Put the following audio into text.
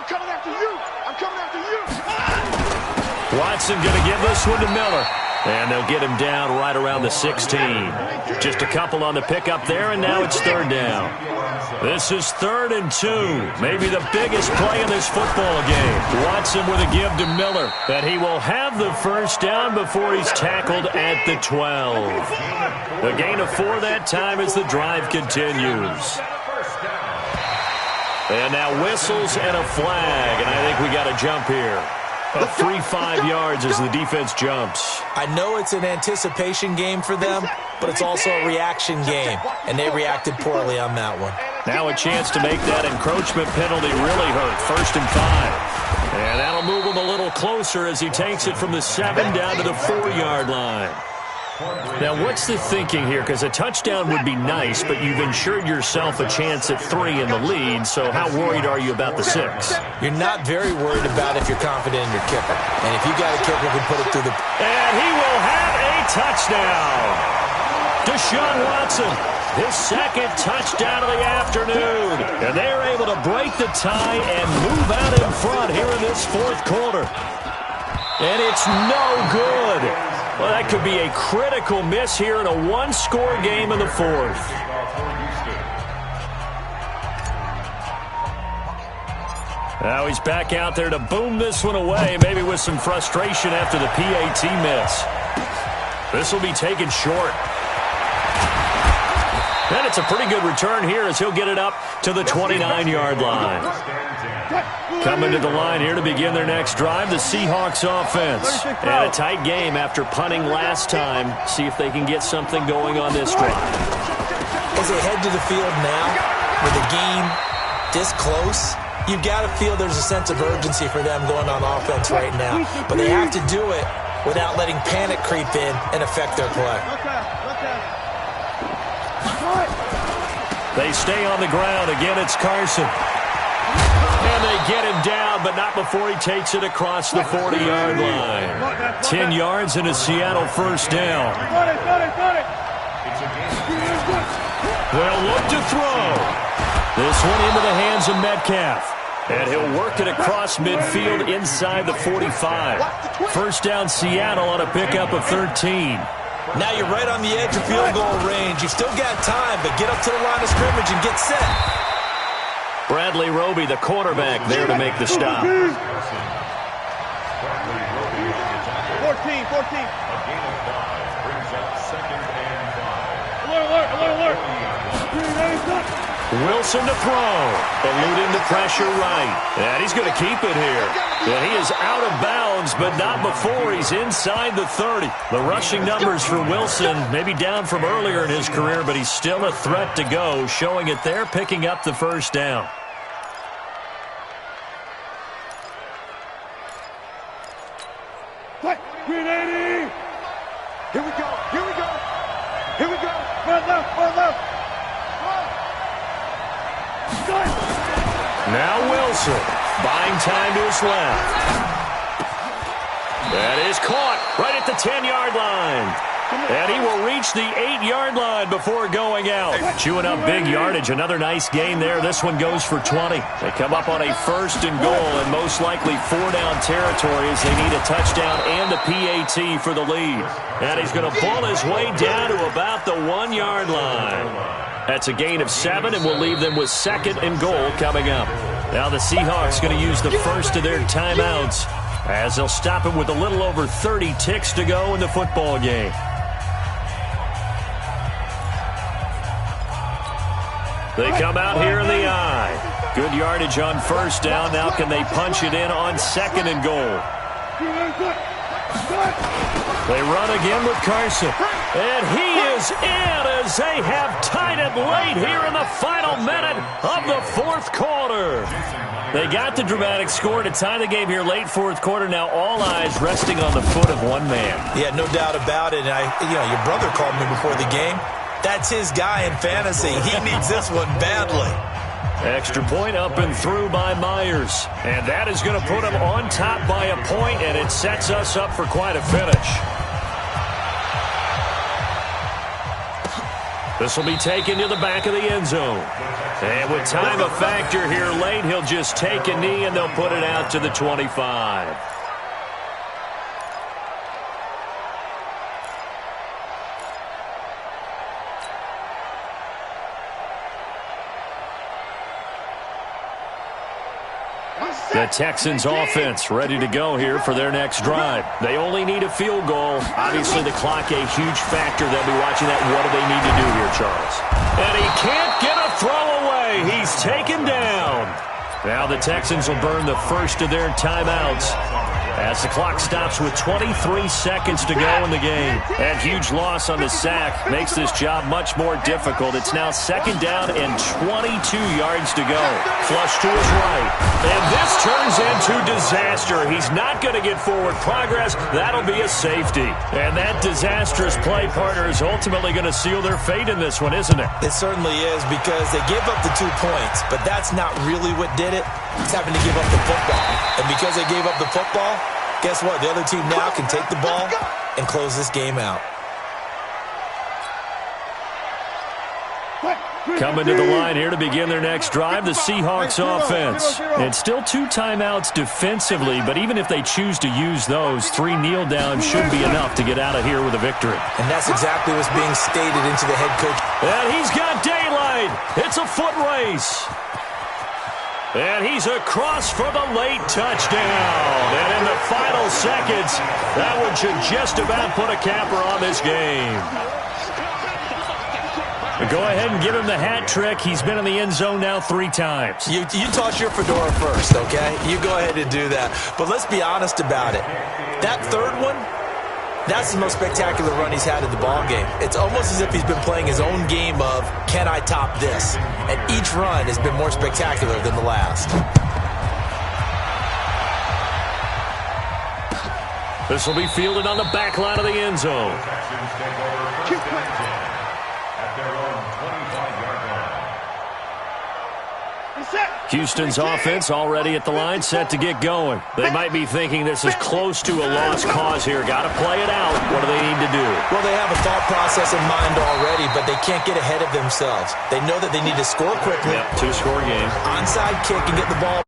I'm coming after you. I'm coming after you. Watson going to give this one to Miller. And they'll get him down right around the 16. Just a couple on the pickup there, and now it's third down. This is 3rd and 2. Maybe the biggest play in this football game. Watson with a give to Miller. And he will have the first down before he's tackled at the 12. The gain of 4 that time as the drive continues. And now whistles and a flag, and I think we got a jump here. A free 5 yards as the defense jumps. I know it's an anticipation game for them, but it's also a reaction game, and they reacted poorly on that one. Now a chance to make that encroachment penalty really hurt. 1st and 5. And that'll move him a little closer as he takes it from the 7 down to the 4-yard line. Now, what's the thinking here? Because a touchdown would be nice, but you've ensured yourself a chance at 3 in the lead, so how worried are you about the 6? You're not very worried about if you're confident in your kicker. And if you got a kicker who can put it through the... And he will have a touchdown. Deshaun Watson, his 2nd touchdown of the afternoon. And they're able to break the tie and move out in front here in this 4th quarter. And it's no good. Well, that could be a critical miss here in a 1-score game in the 4th. Now he's back out there to boom this one away, maybe with some frustration after the PAT miss. This will be taken short. And it's a pretty good return here as he'll get it up to the 29-yard line. Coming to the line here to begin their next drive, the Seahawks offense. And a tight game after punting last time. See if they can get something going on this drive. As they head to the field now, with the game this close, you've got to feel there's a sense of urgency for them going on offense right now. But they have to do it without letting panic creep in and affect their play. They stay on the ground. Again, it's Carson. And they get him down, but not before he takes it across the 40-yard line. 10 yards and a Seattle first down. They'll look to throw. This one into the hands of Metcalf. And he'll work it across midfield inside the 45. First down Seattle on a pickup of 13. Now you're right on the edge of field goal range. You've still got time, but get up to the line of scrimmage and get set. Bradley Roby, the quarterback, there to make the stop. 14. Alert. Wilson to throw. Eluding the pressure right. And he's going to keep it here. And he is out of bounds, but not before he's inside the 30. The rushing numbers for Wilson, maybe down from earlier in his career, but he's still a threat to go, showing it there, picking up the first down. Green 80. Here we go. Run left. Now Wilson, buying time to his left. That is caught right at the 10-yard line. And he will reach the 8-yard line before going out. Chewing up big yardage. Another nice gain there. This one goes for 20. They come up on a 1st and goal and most likely 4-down territory as they need a touchdown and a PAT for the lead. And he's going to pull his way down to about the 1-yard line. That's a gain of 7, and we'll leave them with 2nd and goal coming up. Now the Seahawks going to use the first of their timeouts as they'll stop it with a little over 30 ticks to go in the football game. They come out here in the eye. Good yardage on first down. Now can they punch it in on 2nd and goal? They run again with Carson. And he is in as they have tied it late here in the final minute of the 4th quarter. They got the dramatic score to tie the game here late 4th quarter. Now all eyes resting on the foot of one man. Yeah, no doubt about it. Your brother called me before the game. That's his guy in fantasy. He needs this one badly. Extra point up and through by Myers. And that is going to put him on top by a point, and it sets us up for quite a finish. This will be taken to the back of the end zone. And with time a factor here late, he'll just take a knee and they'll put it out to the 25. The Texans offense ready to go here for their next drive. They only need a field goal. Obviously, the clock a huge factor. They'll be watching that. What do they need to do here, Charles? And he can't get a throw away. He's taken down. Now the Texans will burn the first of their timeouts as the clock stops with 23 seconds to go in the game. And huge loss on the sack makes this job much more difficult. It's now second down and 22 yards to go. Flush to his right. And this turns into disaster. He's not going to get forward progress. That'll be a safety. And that disastrous play partner is ultimately going to seal their fate in this one, isn't it? It certainly is, because they gave up the 2 points, but that's not really what did it. It's having to give up the football. And because they gave up the football, guess what? The other team now can take the ball and close this game out. Coming to the line here to begin their next drive, the Seahawks offense. And still 2 timeouts defensively, but even if they choose to use those, 3 kneel downs should be enough to get out of here with a victory. And that's exactly what's being stated into the head coach. And he's got daylight. It's a foot race. And he's across for the late touchdown. And in the final seconds, that one should just about put a capper on this game. Go ahead and give him the hat trick. He's been in the end zone now 3 times. You toss your fedora first, okay? You go ahead and do that. But let's be honest about it. That third one, that's the most spectacular run he's had in the ballgame. It's almost as if he's been playing his own game of, can I top this? And each run has been more spectacular than the last. This will be fielded on the back line of the end zone. Houston's offense already at the line, set to get going. They might be thinking this is close to a lost cause here. Got to play it out. What do they need to do? Well, they have a thought process in mind already, but they can't get ahead of themselves. They know that they need to score quickly. Yep, 2-score game. Onside kick and get the ball.